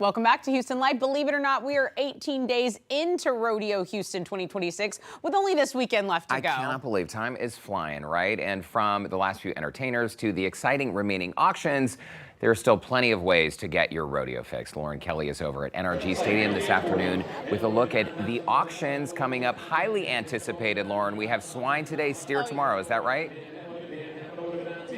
Welcome back to Houston Live. Believe it or not, we are 18 days into Rodeo Houston 2026 with only this weekend left to go. I cannot believe time is flying, right? And from the last few entertainers to the exciting remaining auctions, there are still plenty of ways to get your rodeo fix. Lauren Kelly is over at NRG Stadium this afternoon with a look at the auctions coming up. Highly anticipated, Lauren. We have swine today, steer tomorrow. Is that right?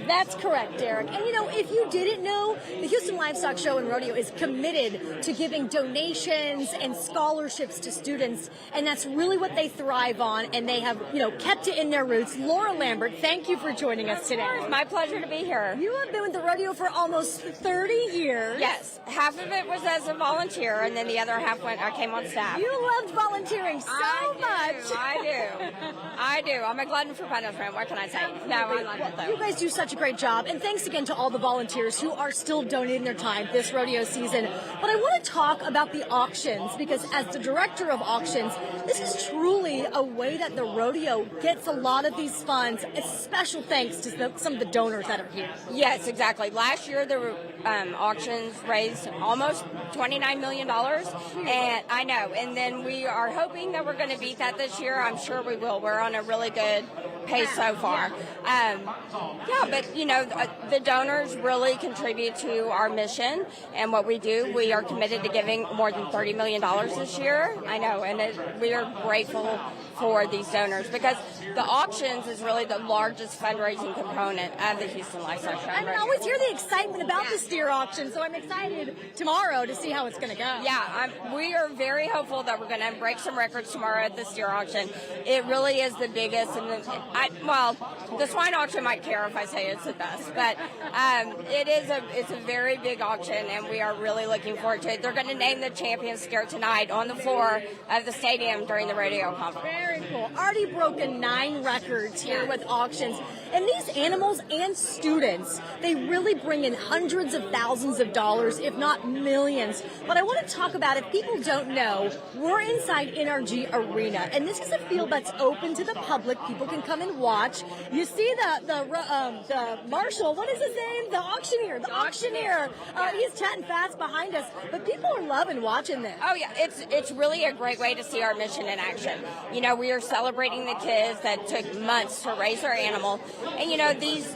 That's correct, Derek. And you know, if you didn't know, the Houston Livestock Show and Rodeo is committed to giving donations and scholarships to students, and that's really what they thrive on, and they have, you know, kept it in their roots. Laura Lambert, thank you for joining us today. It's my pleasure to be here. You have been with the rodeo for almost 30 years. Yes, half of it was as a volunteer, and then the other half I came on staff. You loved volunteering so much. I do. I'm a glutton for punishment. What can I say? No, I love it though. You guys do such a great job, and thanks again to all the volunteers who are still donating their time this rodeo season. But I want to talk about the auctions, because as the director of auctions, this is truly a way that the rodeo gets a lot of these funds. A special thanks to some of the donors that are here. Yes, exactly. Last year the auctions raised almost $29 million, and I know. And then we are hoping that we're going to beat that this year. I'm sure we will. We're on a really good pace so far. Yeah, but you know, the donors really contribute to our mission and what we do. We are committed to giving more than $30 million this year. I know, and we are grateful for these donors, because the auctions is really the largest fundraising component of the Houston Livestock Show. I always hear the excitement about the steer auction, so I'm excited tomorrow to see how it's going to go. Yeah, we are very hopeful that we're going to break some records tomorrow at the steer auction. It really is the biggest, and the swine auction might care if I say it's the best, but it's a very big auction, and we are really looking forward to it. They're going to name the champion steer tonight on the floor of the stadium during the rodeo conference. Very cool. Already broken 9 records here with auctions. And these animals and students, they really bring in hundreds of thousands of dollars, if not millions. But I want to talk about, if people don't know, we're inside NRG Arena, and this is a field that's open to the public. People can come and watch. You see the marshal, what is his name? The auctioneer. The auctioneer. He's chatting fast behind us, but people are loving watching this. Oh yeah, it's really a great way to see our mission in action. You know, we are celebrating the kids that took months to raise their animal. And you know, these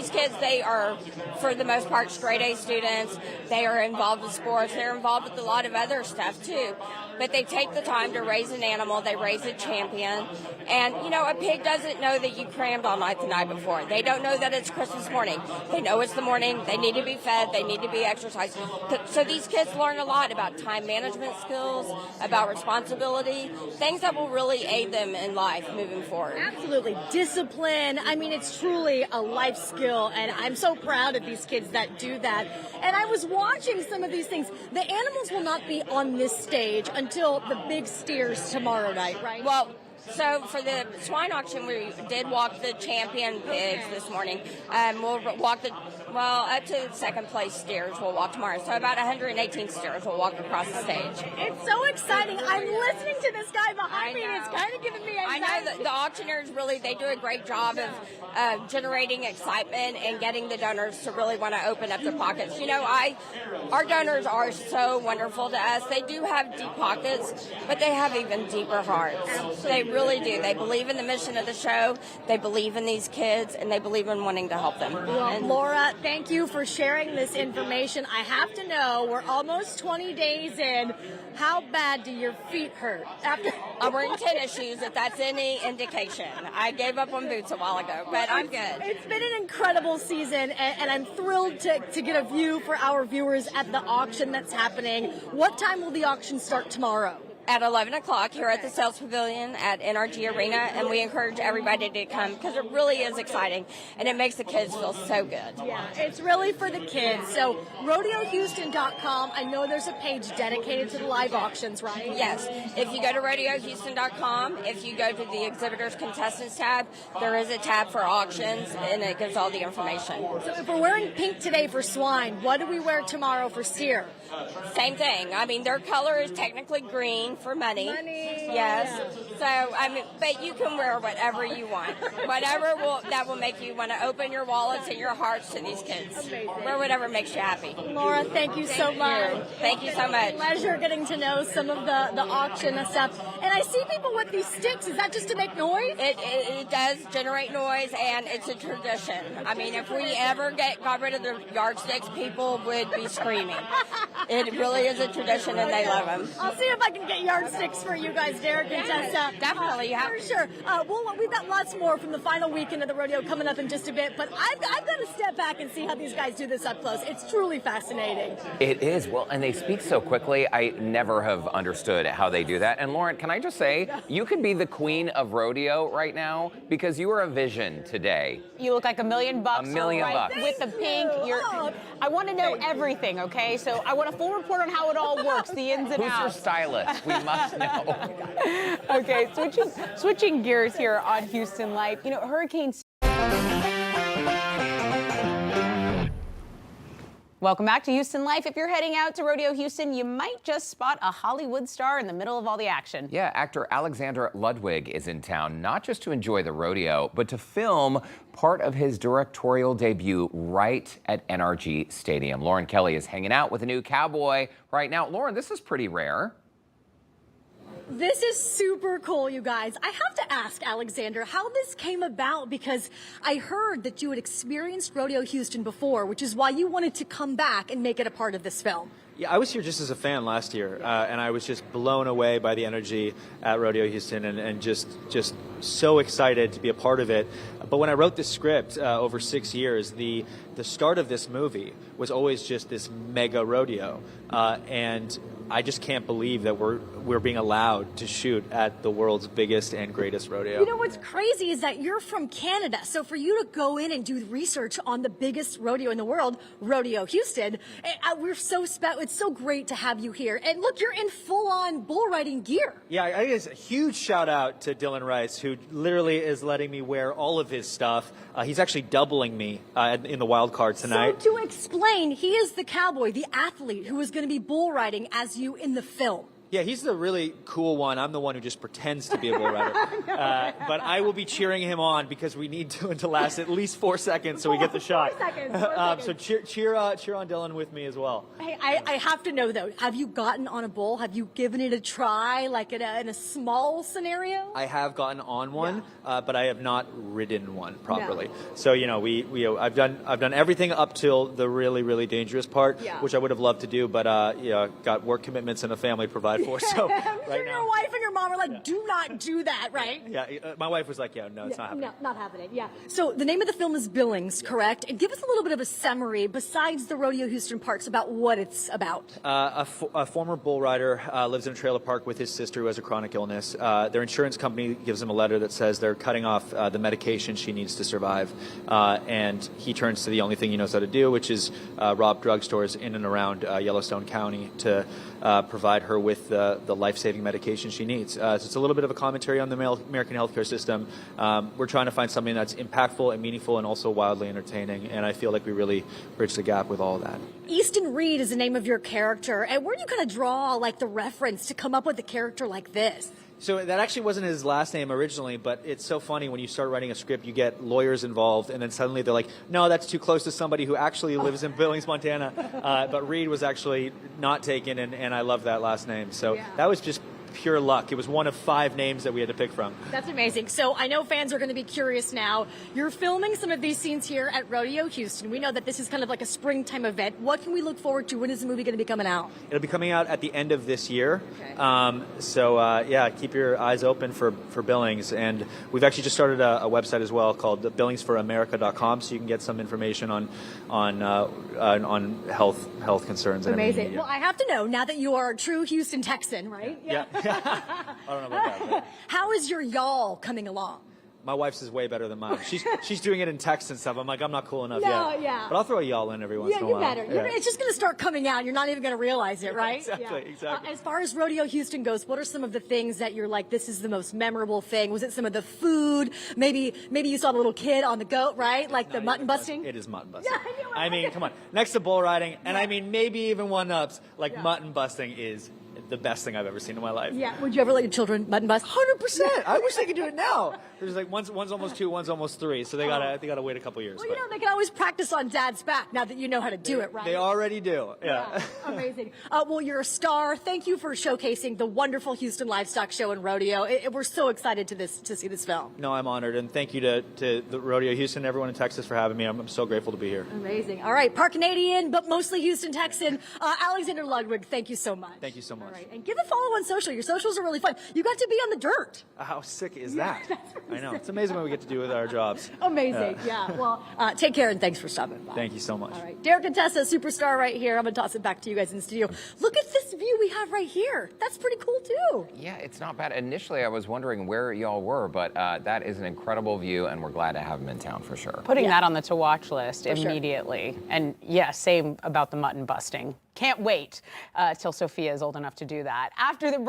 kids, they are, for the most part, straight A students. They are involved with sports. They're involved with a lot of other stuff too. But they take the time to raise an animal. They raise a champion. And you know, a pig doesn't know that you crammed all night the night before. They don't know that it's Christmas morning. They know it's the morning. They need to be fed. They need to be exercised. So these kids learn a lot about time management skills, about responsibility, things that will really aid them in life moving forward. Absolutely. Discipline. I mean, it's truly a life skill, and I'm so proud of these kids that do that. And I was watching some of these things. The animals will not be on this stage until the big steers tomorrow night, right? Well, so for the swine auction, we did walk the champion pigs this morning. We'll walk up to second place steers we'll walk tomorrow. So about 118 steers will walk across the stage. It's so exciting. I'm listening to this guy behind me, and it's kind of giving me anxiety. I know that the auctioneers really, they do a great job of generating excitement and getting the donors to really want to open up their pockets. You know, our donors are so wonderful to us. They do have deep pockets, but they have even deeper hearts. They really do. They believe in the mission of the show. They believe in these kids, and they believe in wanting to help them. Well, Laura, thank you for sharing this information. I have to know, we're almost 20 days in. How bad do your feet hurt? I'm wearing tennis shoes, if that's any indication. I gave up on boots a while ago, but I'm good. It's been an incredible season, and I'm thrilled to get a view for our viewers at the auction that's happening. What time will the auction start tomorrow? At 11 o'clock here at the Sales Pavilion at NRG Arena, and we encourage everybody to come because it really is exciting, and it makes the kids feel so good. Yeah, it's really for the kids. So RodeoHouston.com, I know there's a page dedicated to the live auctions, right? Yes. If you go to RodeoHouston.com, if you go to the Exhibitors Contestants tab, there is a tab for auctions, and it gives all the information. So if we're wearing pink today for swine, what do we wear tomorrow for steer? Same thing. I mean, their color is technically green, run for money. Money. Yes. So, I mean, but you can wear whatever you want. Whatever that will make you want to open your wallets and your hearts to these kids. Amazing. Wear whatever makes you happy. Laura, thank you so much. Thank you so much. Pleasure getting to know some of the auction and stuff. And I see people with these sticks. Is that just to make noise? It does generate noise, and it's a tradition. I mean, if we ever got rid of the yardsticks, people would be screaming. It really is a tradition, and they love them. I'll see if I can get yardsticks for you guys, Derek and Tessa. Definitely, yeah. For sure. We've got lots more from the final weekend of the rodeo coming up in just a bit, but I've got to step back and see how these guys do this up close. It's truly fascinating. It is. Well, and they speak so quickly. I never have understood how they do that. And Lauren, can I just say, you could be the queen of rodeo right now because you are a vision today. You look like $1 million. $1 million right, bucks. with the pink. I want to know everything, okay? So I want a full report on how it all works, the ins and Who's your outs. stylist? We must know. Okay, switching gears here on Houston Life. You know, Hurricane. Welcome back to Houston Life. If you're heading out to Rodeo Houston, you might just spot a Hollywood star in the middle of all the action. Yeah, actor Alexander Ludwig is in town, not just to enjoy the rodeo, but to film part of his directorial debut right at NRG Stadium. Lauren Kelly is hanging out with a new cowboy right now. Lauren, this is pretty rare. This is super cool, you guys. I have to ask, Alexander, how this came about, because I heard that you had experienced Rodeo Houston before, which is why you wanted to come back and make it a part of this film. Yeah, I was here just as a fan last year, and I was just blown away by the energy at Rodeo Houston and just so excited to be a part of it. But when I wrote this script over 6 years, the start of this movie was always just this mega rodeo, and I just can't believe that we're being allowed to shoot at the world's biggest and greatest rodeo. You know what's crazy is that you're from Canada, so for you to go in and do research on the biggest rodeo in the world, Rodeo Houston, it's so great to have you here. And look, you're in full-on bull riding gear. Yeah, I guess a huge shout out to Dylan Rice, who literally is letting me wear all of his stuff. He's actually doubling me in the wild card tonight. So to explain, he is the cowboy, the athlete who is going to be bull riding as you in the film. Yeah, he's the really cool one. I'm the one who just pretends to be a bull rider. But I will be cheering him on because we need him to last at least 4 seconds so we get the shot. 4 seconds. So cheer on Dylan with me as well. Hey, I have to know, though, have you gotten on a bull? Have you given it a try, like in a small scenario? I have gotten on one, but I have not ridden one properly. No. So, you know, I've done everything up till the really, really dangerous part, which I would have loved to do, but got work commitments and a family to provide for. So I'm sure your wife and your mom are like, do not do that, right? Yeah, my wife was like, no, it's not happening. No, not happening, yeah. So the name of the film is Billings, correct? And give us a little bit of a summary, besides the Rodeo Houston parts, about what it's about. A former bull rider lives in a trailer park with his sister who has a chronic illness. Their insurance company gives him a letter that says they're cutting off the medication she needs to survive. And he turns to the only thing he knows how to do, which is rob drugstores in and around Yellowstone County to provide her with the life-saving medication she needs. So it's a little bit of a commentary on the American healthcare system. We're trying to find something that's impactful and meaningful and also wildly entertaining, and I feel like we really bridge the gap with all of that. Easton Reed is the name of your character, and where do you kind of draw like the reference to come up with a character like this? So that actually wasn't his last name originally, but it's so funny when you start writing a script, you get lawyers involved, and then suddenly they're like, no, that's too close to somebody who actually lives in Billings, Montana. But Reed was actually not taken, and I love that last name. So that was just pure luck. It was one of 5 names that we had to pick from. That's amazing. So I know fans are going to be curious now. You're filming some of these scenes here at Rodeo Houston. We know that this is kind of like a springtime event. What can we look forward to? When is the movie going to be coming out? It'll be coming out at the end of this year. Okay. Keep your eyes open for Billings. And we've actually just started a website as well called BillingsForAmerica.com, so you can get some information on health concerns. Amazing. Well, I have to know, now that you are a true Houston Texan, right? Yeah. I don't know about that. But how is your y'all coming along? my wife's is way better than mine. She's doing it in text and stuff. I'm like, I'm not cool enough yet. Yeah. But I'll throw a y'all in every once in a while. Yeah, you better. Yeah. It's just going to start coming out. You're not even going to realize it, right? Exactly. As far as Rodeo Houston goes, what are some of the things that you're like, this is the most memorable thing? Was it some of the food? Maybe you saw the little kid on the goat, right? Like the mutton busting? It is mutton busting. Yeah, I knew it. I mean, come on. Next to bull riding, and I mean, maybe even one-ups, like mutton busting is the best thing I've ever seen in my life. Yeah. Would you ever let your children mutton bust? 100%. I wish they could do it now. There's like one's almost 2, one's almost 3, so they gotta wait a couple years. Well, they can always practice on Dad's back now that you know how to do it, right? They already do. Yeah. Amazing. Well, you're a star. Thank you for showcasing the wonderful Houston Livestock Show and Rodeo. We're so excited to see this film. No, I'm honored, and thank you to the Rodeo Houston and everyone in Texas for having me. I'm so grateful to be here. Amazing. All right, part Canadian, but mostly Houston Texan. Alexander Ludwig, thank you so much. Thank you so much. All right, and give a follow on social. Your socials are really fun. You got to be on the dirt. How sick is that? I know. It's amazing what we get to do with our jobs. Amazing. Yeah. Well, take care and thanks for stopping by. Thank you so much. All right. Derek and Tessa, superstar right here. I'm going to toss it back to you guys in the studio. Look at this view we have right here. That's pretty cool, too. Yeah, it's not bad. Initially, I was wondering where y'all were, but that is an incredible view, and we're glad to have them in town for sure. Putting that on the to-watch list For sure. immediately. And yeah, same about the mutton busting. Can't wait till Sophia is old enough to do that. After the break,